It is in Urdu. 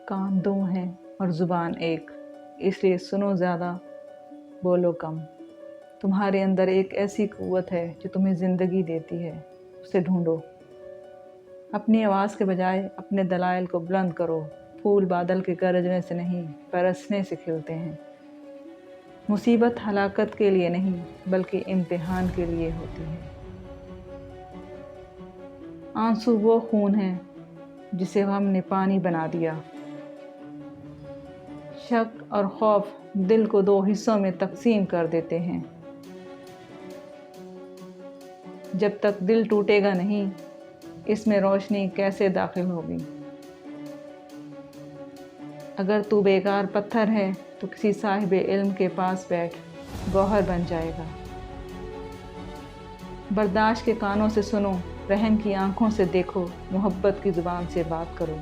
کان دو ہیں اور زبان ایک، اس لیے سنو زیادہ، بولو کم۔ تمہارے اندر ایک ایسی قوت ہے جو تمہیں زندگی دیتی ہے، اسے ڈھونڈو۔ اپنی آواز کے بجائے اپنے دلائل کو بلند کرو۔ پھول بادل کے گرجنے سے نہیں، برسنے سے کھلتے ہیں۔ مصیبت ہلاکت کے لیے نہیں، بلکہ امتحان کے لیے ہوتی ہے۔ آنسو وہ خون ہے جسے غم نے پانی بنا دیا۔ شک اور خوف دل کو دو حصوں میں تقسیم کر دیتے ہیں۔ جب تک دل ٹوٹے گا نہیں، اس میں روشنی کیسے داخل ہوگی؟ اگر تو بیکار پتھر ہے تو کسی صاحب علم کے پاس بیٹھ، گوہر بن جائے گا۔ برداشت کے کانوں سے سنو، رحم کی آنکھوں سے دیکھو، محبت کی زبان سے بات کرو۔